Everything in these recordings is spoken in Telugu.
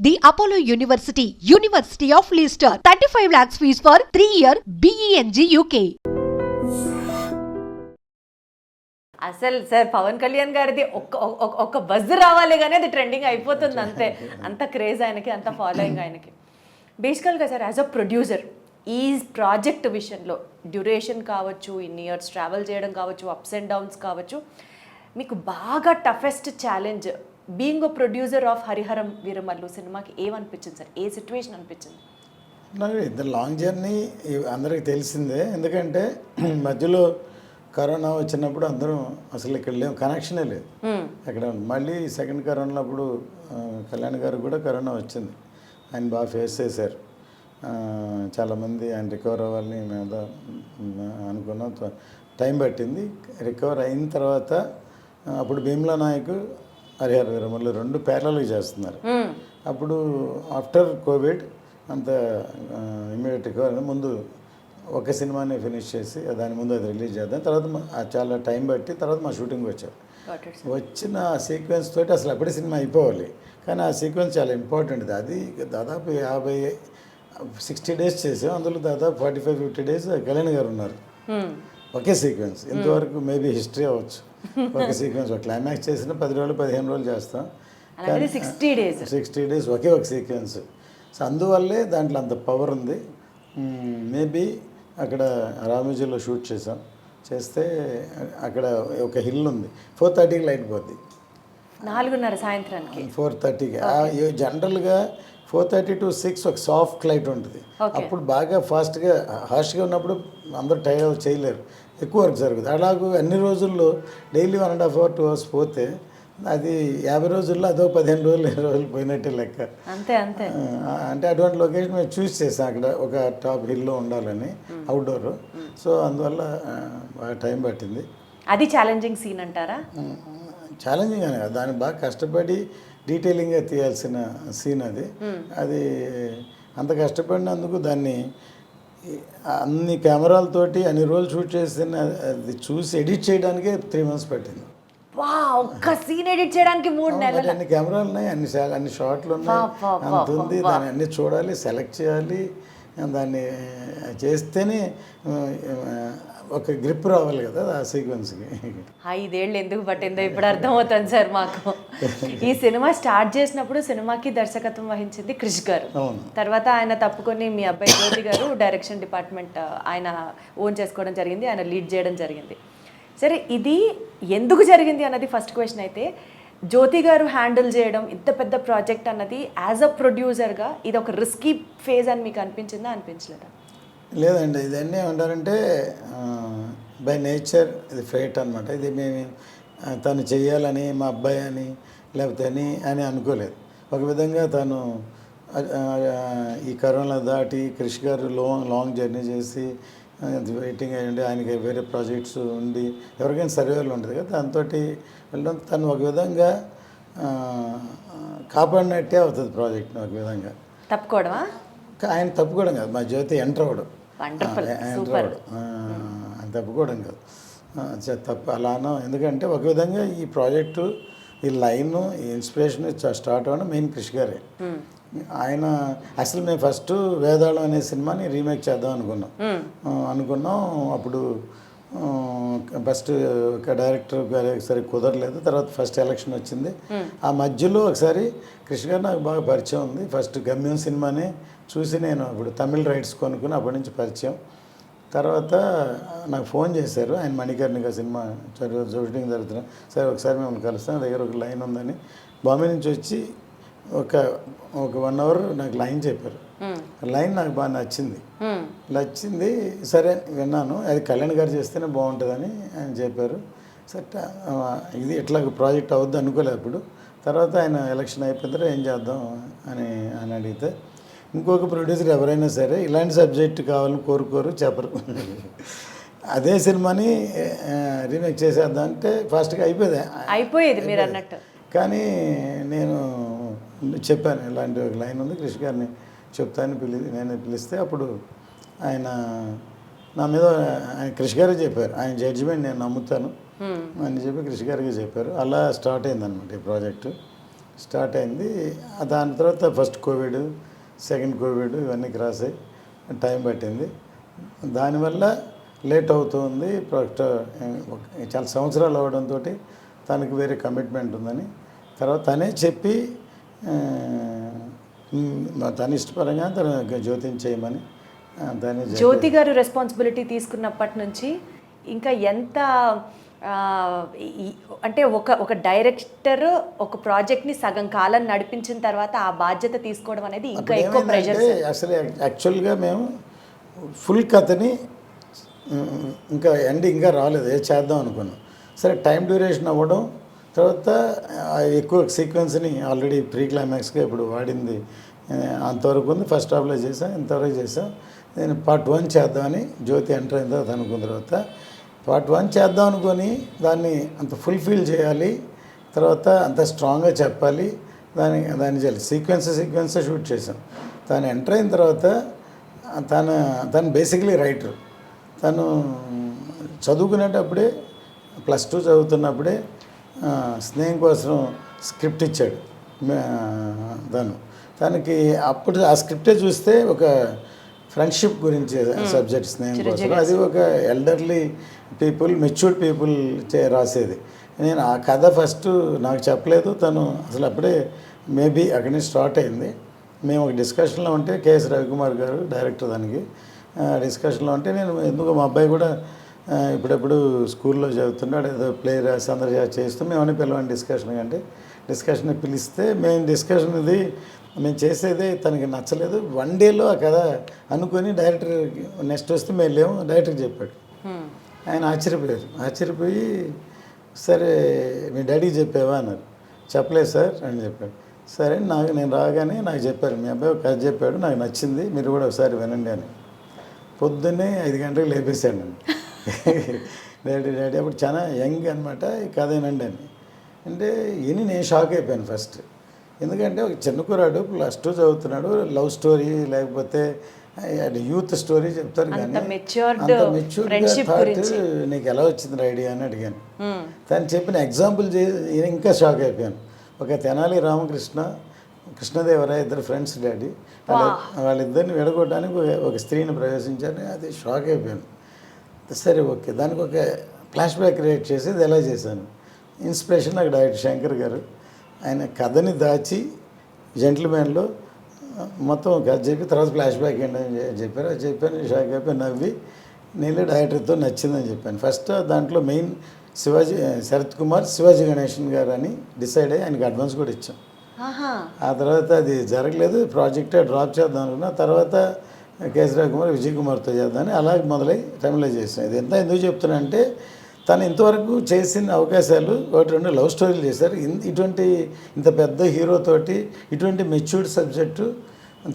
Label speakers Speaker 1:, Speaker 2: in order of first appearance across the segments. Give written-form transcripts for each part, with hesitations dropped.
Speaker 1: The Apollo University, University of Leicester. 35 lakhs fees for 3-year BEng UK.
Speaker 2: అసలు సార్ పవన్ కళ్యాణ్ గారిది ఒక్క బజ్ రావాలి కానీ అది ట్రెండింగ్ అయిపోతుంది అంతే. అంత క్రేజ్ ఆయనకి, అంత ఫాలోయింగ్ ఆయనకి. బేసికల్గా సార్ యాజ్ అ ప్రొడ్యూసర్ ఈ ప్రాజెక్ట్ విషయంలో డ్యూరేషన్ కావచ్చు, ఇన్ని ఇయర్స్ ట్రావెల్ చేయడం కావచ్చు, అప్స్ అండ్ డౌన్స్ కావచ్చు, మీకు బాగా toughest challenge being a producer of Harihara Veeramallu సినిమాకి ఏమనిపించింది సార్? ఏ సిచ్యువేషన్ అనిపించింది?
Speaker 3: నాకు ద లాంగ్ జర్నీ అందరికీ తెలిసిందే. ఎందుకంటే మధ్యలో కరోనా వచ్చినప్పుడు అందరం అసలు ఇక్కడ లేవు, కనెక్షనే లేదు అక్కడ. మళ్ళీ సెకండ్ కరోనా అప్పుడు కళ్యాణ్ గారు కూడా కరోనా వచ్చింది. ఆయన బాగా ఫేస్ చేశారు. చాలామంది ఆయన రికవర్ అవ్వాలని మేము అనుకున్నాం. టైం పట్టింది. రికవర్ అయిన తర్వాత అప్పుడు భీమ్లా నాయక్, హరిహర వీరమల్లు రెండు ప్యారలల్గా చేస్తున్నారు. అప్పుడు ఆఫ్టర్ కోవిడ్ అంత ఇమీడియట్ రికవర్ ముందు ఒక సినిమాని ఫినిష్ చేసి దాని ముందు అది రిలీజ్ చేద్దాం. తర్వాత చాలా టైం బట్టి తర్వాత మా షూటింగ్ వచ్చారు. వచ్చిన ఆ సీక్వెన్స్ తోటి అసలు అప్పుడే సినిమా అయిపోవాలి, కానీ ఆ సీక్వెన్స్ చాలా ఇంపార్టెంట్. అది దాదాపు 60 డేస్ చేసాం. అందులో దాదాపు 45-50 డేస్ కళ్యాణ్ గారు ఉన్నారు ఒకే సీక్వెన్స్. ఇంతవరకు మేబీ హిస్టరీ అవ్వచ్చు. ఒక సీక్వెన్స్ ఒక క్లైమాక్స్ చేసిన 10 రోజులు 15 రోజులు చేస్తాం, 60 డేస్ ఒకే ఒక సీక్వెన్స్. సో అందువల్లే దాంట్లో అంత పవర్ ఉంది. మేబీ అక్కడ రామోజీలో షూట్ చేస్తే అక్కడ ఒక హిల్ ఉంది. 4:30కి లైట్ పోద్ది,
Speaker 2: 4:30 సాయంత్రానికి
Speaker 3: 4:30కి. జనరల్గా 4:30 to 6 ఒక సాఫ్ట్ లైట్ ఉంటుంది. అప్పుడు బాగా ఫాస్ట్గా హార్ష్గా ఉన్నప్పుడు అందరూ టైర్ చేయలేరు, ఎక్కువ వర్క్ జరుగుతుంది. అలాగూ అన్ని రోజుల్లో డైలీ 1.5 hours 2 hours పోతే అది 50 రోజుల్లో అదో 15 రోజులు 20 రోజులు పోయినట్టే లెక్క.
Speaker 2: అంతే అంతే.
Speaker 3: అంటే అటువంటి లొకేషన్ మేము చూస్ చేసాం. అక్కడ ఒక టాప్ హిల్లో ఉండాలని, అవుట్డోర్. సో అందువల్ల బాగా టైం పట్టింది.
Speaker 2: అది ఛాలెంజింగ్ సీన్ అంటారా?
Speaker 3: ఛాలెంజింగ్ అని కాదు, దాన్ని బాగా కష్టపడి డీటెయిలింగ్గా తీయాల్సిన సీన్ అది. అది అంత కష్టపడినందుకు దాన్ని అన్ని కెమెరాలతోటి అన్ని రోజులు షూట్ చేసిన అది చూసి ఎడిట్ చేయడానికే 3 months పట్టింది.
Speaker 2: ఒక్క సీన్ ఎడిట్ చేయడానికి 3 నెలలు.
Speaker 3: అన్ని కెమెరాలు ఉన్నాయి, అన్ని షాట్లు ఉన్నాయి, అంత ఉంది. దాన్ని అన్ని చూడాలి, సెలెక్ట్ చేయాలి. దాన్ని చేస్తేనే ఒక గ్రిప్ రావాలి కదా ఆ సీక్వెన్స్కి.
Speaker 2: 5 ఏళ్ళు ఎందుకు పట్టిందో ఇప్పుడు అర్థమవుతుంది సార్ మాకు. ఈ సినిమా స్టార్ట్ చేసినప్పుడు సినిమాకి దర్శకత్వం వహించింది క్రిష్ గారు. తర్వాత ఆయన తప్పుకొని మీ అబ్బాయి జ్యోతి గారు డైరెక్షన్ డిపార్ట్మెంట్ ఆయన ఓన్ చేసుకోవడం జరిగింది, ఆయన లీడ్ చేయడం జరిగింది. సరే, ఇది ఎందుకు జరిగింది అన్నది ఫస్ట్ క్వశ్చన్ అయితే, జ్యోతి గారు హ్యాండిల్ చేయడం ఇంత పెద్ద ప్రాజెక్ట్ అన్నది యాజ్ అ ప్రొడ్యూసర్గా ఇది ఒక రిస్కీ ఫేజ్ అని మీకు అనిపించిందా, అనిపించలేదా?
Speaker 3: లేదండి, ఇదన్నీ ఏమంటారంటే బై నేచర్ ఇది ఫేట్ అనమాట. ఇది మేము తను చెయ్యాలని మా అబ్బాయి అని లేకపోతే అని అనుకోలేదు. ఒక విధంగా తను ఈ కరోనా దాటి క్రిష్ గారు లాంగ్ జర్నీ చేసి వెయిటింగ్ అయ్యండి, ఆయనకి వేరే ప్రాజెక్ట్స్ ఉండి ఎవరికైనా సర్వేలు ఉంటుంది కదా, దాంతో వెళ్ళడం తను ఒక విధంగా కాపాడినట్టే అవుతుంది ప్రాజెక్ట్ని. ఒక విధంగా
Speaker 2: తప్పుకోవడమా?
Speaker 3: ఆయన తప్పుకోవడం కాదు, మా జ్యోతి ఎంటర్ అవ్వడం, ఆయన తప్పుకోవడం కాదు, తప్పు అలానో. ఎందుకంటే ఒక విధంగా ఈ ప్రాజెక్టు, ఈ లైన్, ఈ ఇన్స్పిరేషన్ స్టార్ట్ అవ్వడం మెయిన్ క్రిష్ గారే. ఆయన అసలు మేము ఫస్ట్ వేదాళం అనే సినిమాని రీమేక్ చేద్దాం అనుకున్నాం. అప్పుడు ఫస్ట్ డైరెక్టర్ గారు ఒకసారి కుదరలేదు. తర్వాత ఫస్ట్ ఎలక్షన్ వచ్చింది. ఆ మధ్యలో ఒకసారి కృష్ణ గారు నాకు బాగా పరిచయం ఉంది. ఫస్ట్ గమ్యం సినిమాని చూసి నేను అప్పుడు తమిళ రైట్స్ కొనుక్కుని అప్పటి నుంచి పరిచయం. తర్వాత నాకు ఫోన్ చేశారు ఆయన, మణికర్ణిక సినిమా షూటింగ్ జరుగుతున్నా, సరే ఒకసారి మిమ్మల్ని కలుస్తాను, దగ్గర ఒక లైన్ ఉందని. బాంబే నుంచి వచ్చి ఒక 1 hour నాకు లైన్ చెప్పారు. లైన్ నాకు బాగా నచ్చింది. సరే విన్నాను, అది కళ్యాణ్ గారు చేస్తేనే బాగుంటుందని ఆయన చెప్పారు. సరే ఇది ఎట్లా ప్రాజెక్ట్ అవుద్ది అనుకోలేదు అప్పుడు. తర్వాత ఆయన ఎలక్షన్ అయిపోయిన తర్వాత ఏం చేద్దాం అని అడిగితే, ఇంకొక ప్రొడ్యూసర్ ఎవరైనా సరే ఇలాంటి సబ్జెక్ట్ కావాలని కోరుకోరు, చెప్పరు. అదే సినిమాని రీమేక్ చేసేద్దాం అంటే ఫాస్ట్గా అయిపోయేది
Speaker 2: మీరు అన్నట్టు.
Speaker 3: కానీ నేను చెప్పాను, ఇలాంటి ఒక లైన్ ఉంది, కృషి గారిని చెప్తాను నేను పిలిస్తే అప్పుడు ఆయన నా మీద కృషి గారే చెప్పారు, ఆయన జడ్జిమెంట్ నేను నమ్ముతాను అని చెప్పి కృషి గారికి చెప్పారు. అలా స్టార్ట్ అయిందనమాట ఈ ప్రాజెక్టు. స్టార్ట్ అయింది. దాని తర్వాత ఫస్ట్ కోవిడ్, సెకండ్ కోవిడ్ ఇవన్నీ క్రాస్ అయ్యి టైం పట్టింది. దానివల్ల లేట్ అవుతుంది. చాలా సంవత్సరాలు అవడంతో తనకి వేరే కమిట్మెంట్ ఉందని తర్వాత తనే చెప్పి తన ఇష్టపరంగా తన జ్యోతిని చేయమని తనే
Speaker 2: జ్యోతి గారు రెస్పాన్సిబిలిటీ తీసుకున్నప్పటి నుంచి ఇంకా ఎంత అంటే ఒక డైరెక్టర్ ఒక ప్రాజెక్ట్ని సగం కాలం నడిపించిన తర్వాత ఆ బాధ్యత తీసుకోవడం అనేది ఇంకా ఎక్కువ ప్రెషర్.
Speaker 3: అసలు యాక్చువల్గా మేము ఫుల్ కథని ఇంకా ఇంకా రాలేదు, చేద్దాం అనుకున్నాం. సరే టైం డ్యూరేషన్ అవ్వడం, తర్వాత ఎక్కువ సీక్వెన్స్ని ఆల్రెడీ ప్రీ క్లైమాక్స్గా ఇప్పుడు వాడింది అంతవరకు ఉంది. ఫస్ట్ హాఫ్లో చేసాం, ఇంతవరకు చేసాం. నేను పార్ట్ 1 చేద్దామని జ్యోతి ఎంటర్ అయిన తర్వాత అనుకున్న తర్వాత పార్ట్ 1 చేద్దాం అనుకొని దాన్ని అంత ఫుల్ఫిల్ చేయాలి, తర్వాత అంత స్ట్రాంగ్గా చెప్పాలి, దాన్ని చేయాలి. సీక్వెన్స్ షూట్ చేసాం. తను ఎంటర్ అయిన తర్వాత తను బేసిక్లీ రైటర్. తను చదువుకునేటప్పుడే +2 చదువుతున్నప్పుడే స్నేహం కోసం స్క్రిప్ట్ ఇచ్చాడు తనకి. అప్పుడు ఆ స్క్రిప్టే చూస్తే ఒక ఫ్రెండ్షిప్ గురించి సబ్జెక్ట్ స్నేహం కోసం. అది ఒక ఎల్డర్లీ పీపుల్, మెచ్యూర్డ్ పీపుల్ రాసేది. నేను ఆ కథ ఫస్ట్ నాకు చెప్పలేదు తను. అసలు అప్పుడే మేబీ అక్కడి నుంచి స్టార్ట్ అయింది. మేము ఒక డిస్కషన్లో ఉంటే కేఎస్ రవికుమార్ గారు డైరెక్టర్, దానికి డిస్కషన్లో ఉంటే నేను ఎందుకు మా అబ్బాయి కూడా ఇప్పుడెప్పుడు స్కూల్లో చదువుతున్నాడు, ఏదో ప్లే రాసి అందరూ చేస్తూ మేమని పిలవండి డిస్కషన్ పిలిస్తే మేము చేసేదే తనకి నచ్చలేదు. 1 డేలో ఆ కథ అనుకొని డైరెక్టర్ నెక్స్ట్ వస్తే మేము లేము డైరెక్టర్కి చెప్పాడు. ఆయన ఆశ్చర్యపోయి సరే మీ డాడీకి చెప్పావా అన్నారు. చెప్పలేదు సార్ అని చెప్పాడు. సరే నేను రాగానే నాకు చెప్పారు, మీ అబ్బాయి ఒక కథ చెప్పాడు, నాకు నచ్చింది, మీరు కూడా ఒకసారి వినండి అని. పొద్దున్నే 5 గంటలకు లేపేశాడు నన్ను. డాడీ అప్పుడు చాలా యంగ్ అనమాట, ఈ కథ వినండి అని అంటే నేను షాక్ అయిపోయాను ఫస్ట్. ఎందుకంటే ఒక చిన్న కుర్రాడు +2 చదువుతున్నాడు, లవ్ స్టోరీ లేకపోతే యూత్ స్టోరీ చెప్తారు, కానీ అంత మెచ్యూర్డ్గా థాట్ నీకు ఎలా వచ్చింది ఐడియా అని అడిగాను. తను చెప్పిన ఎగ్జాంపుల్ ఇంకా షాక్ అయిపోయాను. ఒక తెనాలి రామకృష్ణ, కృష్ణదేవరాయ ఇద్దరు ఫ్రెండ్స్ డాడీ, వాళ్ళిద్దరిని విడగొట్టడానికి ఒక స్త్రీని ప్రవేశించారు. అది షాక్ అయిపోయాను. సరే ఓకే, దానికి ఒక ఫ్లాష్ బ్యాక్ క్రియేట్ చేసి ఇది ఎలా చేశాను. ఇన్స్పిరేషన్ నాకు డైరెక్టర్ శంకర్ గారు. ఆయన కథని దాచి జెంటిల్మెన్లో మొత్తం కథ చెప్పి తర్వాత ఫ్లాష్ బ్యాక్ ఏంటని చెప్పారు. అది చెప్పాను, షాక్ అయిపోయి నవ్వి నేను డైరెక్టర్తో నచ్చిందని చెప్పాను. ఫస్ట్ దాంట్లో మెయిన్ శరత్ కుమార్, శివాజీ గణేషన్ గారు అని డిసైడ్ అయ్యి ఆయనకి అడ్వాన్స్ కూడా ఇచ్చాం. ఆ తర్వాత అది జరగలేదు, ప్రాజెక్టే డ్రాప్ చేద్దాం అనుకున్నా. తర్వాత కేసరావు కుమార్, విజయ్ కుమార్తో చేద్దామని అలాగే మొదలై టైంలో చేసాం. ఇది ఎందుకు చెప్తున్నా అంటే తను ఇంతవరకు చేసిన అవకాశాలు 1-2 లవ్ స్టోరీలు చేశారు. ఇంత పెద్ద హీరోతోటి ఇటువంటి మెచ్యూర్డ్ సబ్జెక్టు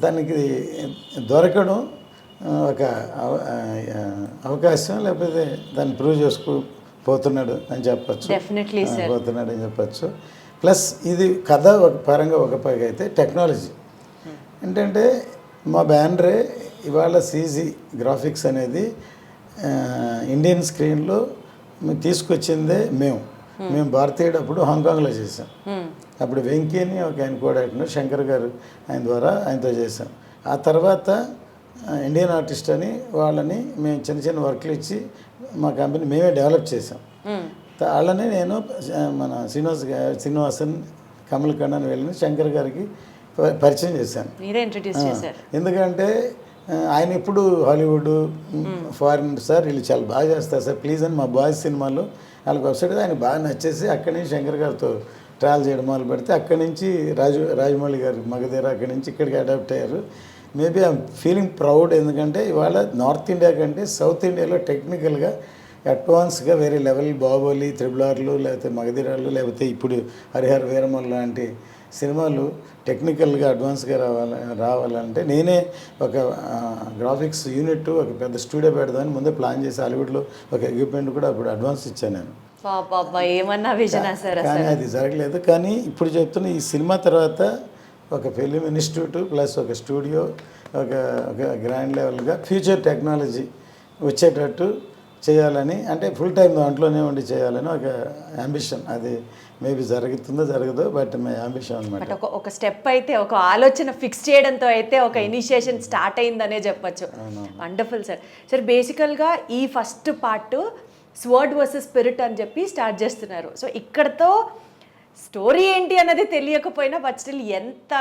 Speaker 3: తనకి దొరకడం ఒక అవకాశం, లేకపోతే దాన్ని ప్రూవ్ చేసుకోపోతున్నాడు అని చెప్పచ్చు. పోతున్నాడు అని చెప్పచ్చు. ప్లస్ ఇది కథ ఒక పరంగా ఒక పైగా అయితే టెక్నాలజీ ఏంటంటే మా బ్యానరే ఇవాళ CG గ్రాఫిక్స్ అనేది ఇండియన్ స్క్రీన్లో తీసుకొచ్చిందే మేము భారతీయుడు అప్పుడు హాంకాంగ్లో చేసాం. అప్పుడు వెంకీ అని ఒక ఆయన కోఆర్డినేటర్ శంకర్ గారు, ఆయన ద్వారా ఆయనతో చేసాం. ఆ తర్వాత ఇండియన్ ఆర్టిస్ట్ అని వాళ్ళని మేము చిన్న వర్క్లు ఇచ్చి మా కంపెనీ మేమే డెవలప్ చేసాం. వాళ్ళని నేను మన శ్రీనివాసన్, కమల్ కണ്ണన్ వెళ్ళి శంకర్ గారికి పరిచయం చేశాను. ఎందుకంటే ఆయన ఇప్పుడు హాలీవుడ్, ఫారిన్ సార్ వీళ్ళు చాలా బాగా చేస్తారు సార్ ప్లీజ్ అని మా బాయ్స్ సినిమాలో వాళ్ళకి వెబ్సైట్ ఆయన బాగా నచ్చేసి అక్కడి నుంచి శంకర్ గారితో ట్రావెల్ చేయడం మొదలు పెడితే అక్కడి నుంచి రాజమౌళి గారు మగధీర అక్కడి నుంచి ఇక్కడికి అడాప్ట్ అయ్యారు. Maybe I'm feeling proud. ఎందుకంటే ఇవాళ నార్త్ ఇండియా కంటే సౌత్ ఇండియాలో టెక్నికల్గా అడ్వాన్స్గా వేరే లెవెల్ బాహుబలి, త్రిబులార్లు, లేకపోతే మగధీరాలు, లేకపోతే ఇప్పుడు హరిహర వీరమల్ లాంటి సినిమాలు టెక్నికల్గా అడ్వాన్స్గా రావాలంటే నేనే ఒక గ్రాఫిక్స్ యూనిట్, ఒక పెద్ద స్టూడియో పెడదామని ముందే ప్లాన్ చేసి హాలీవుడ్లో ఒక ఎక్విప్మెంట్ కూడా అప్పుడు అడ్వాన్స్ ఇచ్చాను నేను. కానీ అది జరగలేదు. కానీ ఇప్పుడు చెప్తున్న ఈ సినిమా తర్వాత ఒక ఫిలిం ఇన్స్టిట్యూట్ ప్లస్ ఒక స్టూడియో, ఒక గ్రాండ్ లెవెల్గా ఫ్యూచర్ టెక్నాలజీ వచ్చేటట్టు చేయాలని, అంటే ఫుల్ టైం దాంట్లోనే ఉండి చేయాలని ఒక అంబిషన్. అది మేబీ జరుగుతుందో జరగదో, బట్ మై అంబిషన్ అనమాట.
Speaker 2: బట్ ఒక స్టెప్ అయితే, ఒక ఆలోచన ఫిక్స్ చేయడంతో అయితే ఒక ఇనిషియేషన్ స్టార్ట్ అయిందనే చెప్పొచ్చు. Wonderful sir. సార్ బేసికల్గా ఈ first part sword versus spirit అని చెప్పి స్టార్ట్ చేస్తున్నారు. సో ఇక్కడతో స్టోరీ ఏంటి అన్నది తెలియకపోయినా బట్ స్టిల్ ఎంత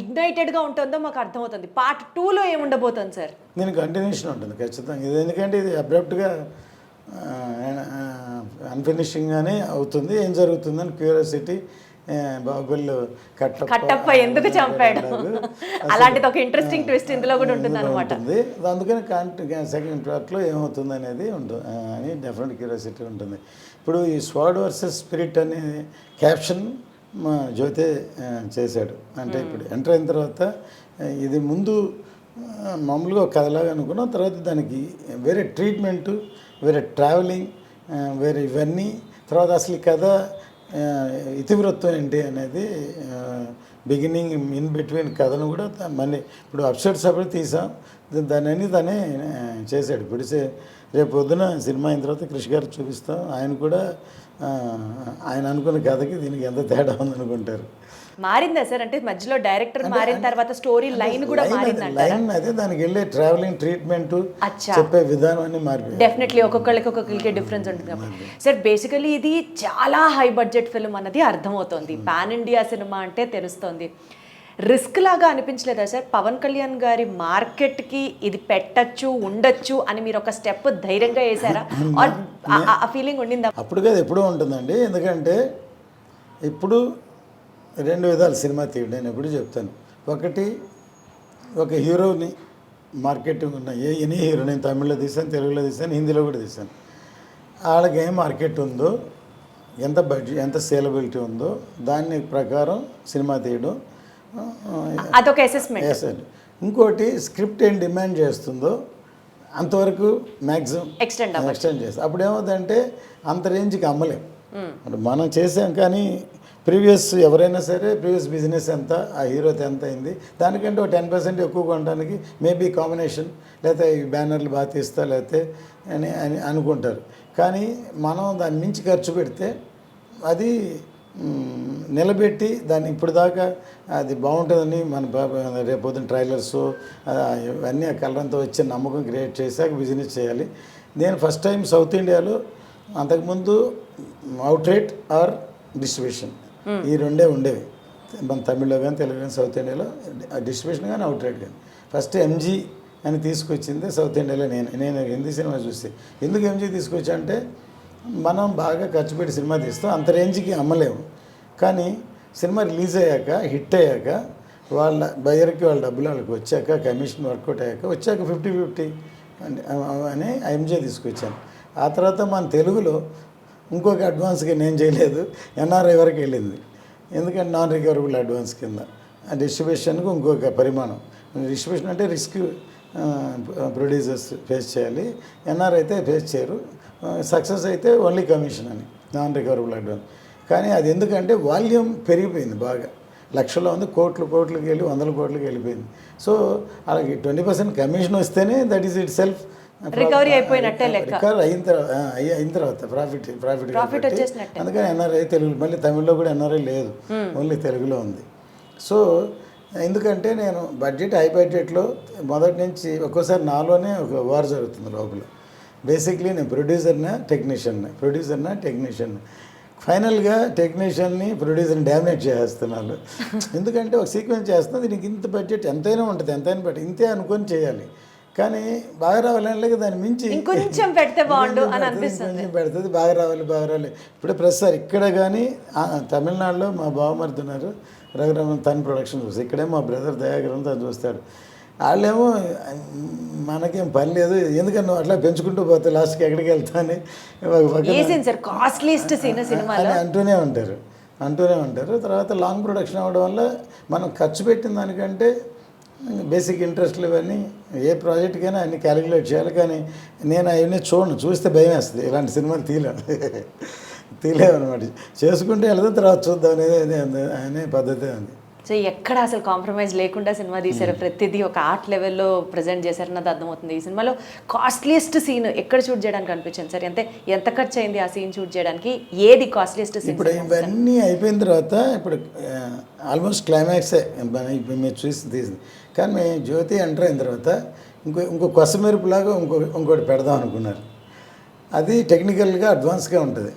Speaker 2: ఇగ్నైటెడ్గా ఉంటుందో మాకు అర్థమవుతుంది. పార్ట్ 2లో ఏముండబోతుంది సార్?
Speaker 3: దీని కంటిన్యూషన్ ఉంటుంది ఖచ్చితంగా. ఇది ఎందుకంటే ఇది అబ్రప్ట్గా అన్ఫినిషింగ్గానే అవుతుంది. ఏం జరుగుతుందని క్యూరియాసిటీ, బాహుబలి
Speaker 2: కట్టప్ప ఎందుకు చంపాడు అలాంటిది ఒక ఇంట్రెస్టింగ్ ట్విస్ట్ ఇందులో కూడా ఉంటుంది అనమాట.
Speaker 3: అందుకని సెకండ్ పార్ట్లో ఏమవుతుంది అనేది ఉంటుంది అని డెఫినెట్ క్యూరియాసిటీ ఉంటుంది. ఇప్పుడు ఈ స్వాడ్ వర్సెస్ స్పిరిట్ అనే క్యాప్షన్ మా జ్యోతే చేశాడు. అంటే ఇప్పుడు ఎంటర్ అయిన తర్వాత ఇది ముందు మామూలుగా ఒక కథలాగా అనుకున్నాం, తర్వాత దానికి వేరే ట్రీట్మెంటు, వేరే ట్రావెలింగ్, వేరే ఇవన్నీ, తర్వాత అసలు ఈ కథ ఇతివృత్తం ఏంటి అనేది బిగినింగ్ ఇన్ బిట్వీన్ కథను కూడా మళ్ళీ ఇప్పుడు అప్సెట్ సపరేట్ తీసాం, దాన్ని తనే చేశాడు. ఇప్పుడు రేపు పొద్దున సినిమా అయిన తర్వాత కృషి గారు చూపిస్తాం. ఆయన కూడా ఆయన అనుకున్న కథకి దీనికి ఎంత తేడా ఉందనుకుంటారు.
Speaker 2: మారిందా సార్? అంటే మధ్యలో డైరెక్టర్ మారిన తర్వాత స్టోరీ లైన్ కూడా మారిందంటారా?
Speaker 3: లైన్ అదే, దానికి వెళ్ళే ట్రావెలింగ్, ట్రీట్మెంట్, చెప్పే విధానం అన్ని మారిపోయింది.
Speaker 2: డెఫినెట్లీ ఒక్కొక్కరికి డిఫరెన్స్ ఉంటుంది కాబట్టి. సార్ బేసికలీ ఇది చాలా హై బడ్జెట్ ఫిల్మ్ అన్నది అర్థమవుతుంది. పాన్ ఇండియా సినిమా అంటే తెలుస్తుంది. రిస్క్ లాగా అనిపించలేదా సార్? పవన్ కళ్యాణ్ గారి మార్కెట్కి ఇది పెట్టచ్చు, ఉండొచ్చు అని మీరు ఒక స్టెప్ ధైర్యంగా వేసారా? ఆ ఫీలింగ్ ఉండిందా?
Speaker 3: అప్పుడు కాదు, ఎప్పుడూ ఉంటుందండి. ఎందుకంటే ఇప్పుడు 2 విధాలు సినిమా తీయడం. నేను ఎప్పుడు చెప్తాను, ఒకటి ఒక హీరోని మార్కెటింగ్ ఉన్న ఎనీ హీరో, నేను తమిళ్లో తీసాను, తెలుగులో తీసాను, హిందీలో కూడా తీసాను. వాళ్ళకి ఏం మార్కెట్ ఉందో, ఎంత బడ్జెట్, ఎంత సేలబిలిటీ ఉందో దాని ప్రకారం సినిమా తీయడం,
Speaker 2: అదొక అసెస్మెంట్.
Speaker 3: ఇంకోటి స్క్రిప్ట్ ఏం డిమాండ్ చేస్తుందో అంతవరకు మ్యాక్సిమం ఎక్స్టెండ్ చేస్తాం. అప్పుడు ఏమవుతుందంటే అంత రేంజ్కి అమ్మలేం. మనం చేసాం, కానీ ప్రీవియస్ ఎవరైనా సరే ప్రీవియస్ బిజినెస్ ఎంత, ఆ హీరోతో ఎంత అయింది, దానికంటే ఒక 10% ఎక్కువ కొనడానికి మేబీ కాంబినేషన్, లేకపోతే ఈ బ్యానర్లు బాగా తీస్తా లేకపోతే అని అని అనుకుంటారు. కానీ మనం దాన్ని మించి ఖర్చు పెడితే అది నిలబెట్టి దాన్ని ఇప్పుడు దాకా అది బాగుంటుందని మన రేపొద్దున ట్రైలర్స్ ఇవన్నీ ఆ కలరంతో వచ్చే నమ్మకం క్రియేట్ చేశాక బిజినెస్ చేయాలి. నేను ఫస్ట్ టైం సౌత్ ఇండియాలో, అంతకుముందు అవుట్రేట్ ఆర్ డిస్ట్రిబ్యూషన్, ఈ రెండే ఉండేవి మన తమిళ్లో కానీ తెలుగు కానీ. సౌత్ ఇండియాలో డిస్ట్రిబ్యూషన్ కానీ అవుట్రేట్ కానీ. ఫస్ట్ ఎంజీ అని తీసుకొచ్చింది సౌత్ ఇండియాలో. నేను హిందీ సినిమా చూస్తే ఎందుకు ఎంజీ తీసుకొచ్చా అంటే, మనం బాగా ఖర్చు పెట్టి సినిమా తీస్తాం, అంత రేంజ్కి అమ్మలేము. కానీ సినిమా రిలీజ్ అయ్యాక, హిట్ అయ్యాక, వాళ్ళ బయర్కి వాళ్ళ డబ్బులు వాళ్ళకి వచ్చాక, కమిషన్ వర్కౌట్ అయ్యాక వచ్చాక 50-50 అని ఎంజే తీసుకొచ్చాను. ఆ తర్వాత మన తెలుగులో ఇంకొక అడ్వాన్స్గా నేను చేయలేదు, ఎన్ఆర్ఐ వరకు వెళ్ళింది. ఎందుకంటే నాన్ రికవరబుల్ అడ్వాన్స్ కింద ఆ డిస్ట్రిబ్యూషన్కు ఇంకొక పరిమాణం. డిస్ట్రిబ్యూషన్ అంటే రిస్క్ ప్రొడ్యూసర్స్ ఫేస్ చేయాలి, ఎన్ఆర్ఐ అయితే ఫేస్ చేయరు. సక్సెస్ అయితే ఓన్లీ కమిషన్ అని, నాన్ రికవరబుల్ అడ్వాన్స్. కానీ అది ఎందుకంటే వాల్యూమ్ పెరిగిపోయింది బాగా, లక్షల్లో ఉంది, కోట్లకి వెళ్ళి 100 కోట్లకి వెళ్ళిపోయింది. సో అలాగే 20% కమిషన్ వస్తేనే that is it self
Speaker 2: recovery అయిపోయినట్టే లెక్క.
Speaker 3: రికవర్ అయిన తర్వాత ప్రాఫిట్ వచ్చేసినట్టే. అందుకని ఎన్ఆర్ఐ తెలుగు, మళ్ళీ తమిళ్లో కూడా ఎన్ఆర్ఐ లేదు, ఓన్లీ తెలుగులో ఉంది. సో ఎందుకంటే నేను హై బడ్జెట్లో మొదటి నుంచి ఒక్కోసారి నాలోనే ఒక వార్ జరుగుతుంది లోపల. బేసిక్లీ నేను ప్రొడ్యూసర్నా టెక్నీషియన్, ఫైనల్గా టెక్నీషియన్ని ప్రొడ్యూసర్ని డామినేట్ చేస్తున్నాను. ఎందుకంటే ఒక సీక్వెన్స్ చేస్తున్నా, దీనికి ఇంత బడ్జెట్ ఎంతైనా ఉంటుంది, ఎంతైనా బట్టి ఇంతే అనుకొని చేయాలి. కానీ బాగా రావాలని దాన్ని మించి
Speaker 2: కొంచెం పెడితే బాగుండు అని అనిపిస్తుంది.
Speaker 3: కొంచెం పెడుతుంది, బాగా రావాలి. ఇప్పుడే ప్రస్తుతం ఇక్కడ కానీ తమిళనాడులో మా బావమరిది ఉన్నారు, రఘురామన్, తన ప్రొడక్షన్ చూస్తాడు. ఇక్కడే మా బ్రదర్ దయాకరం తను చూస్తాడు. వాళ్ళేమో మనకేం పని లేదు, ఎందుకన్నా అట్లా పెంచుకుంటూ పోతే లాస్ట్కి ఎక్కడికి వెళ్తా అని అంటూనే ఉంటారు. తర్వాత లాంగ్ ప్రొడక్షన్ అవ్వడం వల్ల మనం ఖర్చు పెట్టిన దానికంటే బేసిక్ ఇంట్రెస్ట్లు ఇవన్నీ ఏ ప్రాజెక్ట్కైనా అన్ని క్యాలిక్యులేట్ చేయాలి. కానీ నేను అవన్నీ చూస్తే భయం వేస్తుంది, ఇలాంటి సినిమాలు తీలేమన్నమాట. చేసుకుంటే వెళ్తే తర్వాత చూద్దాం అనే పద్ధతి ఉంది.
Speaker 2: సో ఎక్కడ అసలు కాంప్రమైజ్ లేకుండా సినిమా తీశారు, ప్రతిదీ ఒక ఆర్ట్ లెవెల్లో ప్రజెంట్ చేశారన్నది అర్థమవుతుంది. ఈ సినిమాలో కాస్ట్లీయెస్ట్ సీన్ ఎక్కడ షూట్ చేయడానికి అనిపించింది సార్? ఎంత ఖర్చు అయింది ఆ సీన్ షూట్ చేయడానికి? ఏది కాస్ట్లీయెస్ట్ సీన్?
Speaker 3: ఇప్పుడు ఇవన్నీ అయిపోయిన తర్వాత ఇప్పుడు ఆల్మోస్ట్ క్లైమాక్సే ఇప్పుడు మీరు చూసి తీసింది. కానీ మేము జ్యోతి ఎంటర్ అయిన తర్వాత ఇంకో కొసమెరుపులాగా ఇంకోటి పెడదాం అనుకున్నారు. అది టెక్నికల్గా అడ్వాన్స్గా ఉంటుంది.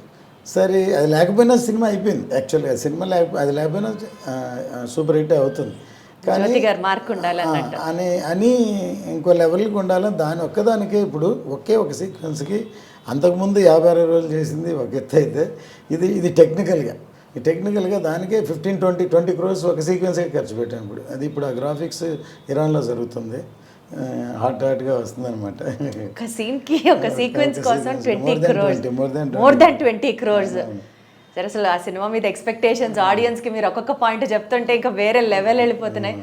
Speaker 3: సరే అది లేకపోయినా సినిమా అయిపోయింది. యాక్చువల్గా సినిమా అది లేకపోయినా సూపర్ హిట్ అవుతుంది. కానీ
Speaker 2: మార్క్ ఉండాలి
Speaker 3: అని ఇంకో లెవెల్కి ఉండాలని దాని ఒక్కదానికే ఇప్పుడు ఒక సీక్వెన్స్కి అంతకుముందు 50-60 రోజులు చేసింది ఒక ఎత్తు అయితే ఇది టెక్నికల్గా దానికే 15-20 crores ఒక సీక్వెన్స్కే ఖర్చు పెట్టాను. ఇప్పుడు ఆ గ్రాఫిక్స్ ఇరాన్లో జరుగుతుంది, హాట్గా వస్తుంది అనమాట.
Speaker 2: ఒక సీన్కి ఒక సీక్వెన్స్ కోసం 20 crores, మోర్ దాన్ 20 crores. సరే, అసలు ఆ సినిమా మీద ఎక్స్పెక్టేషన్స్ ఆడియన్స్కి మీరు ఒక్కొక్క పాయింట్ చెప్తుంటే ఇంకా వేరే లెవెల్ వెళ్ళిపోతున్నాయి.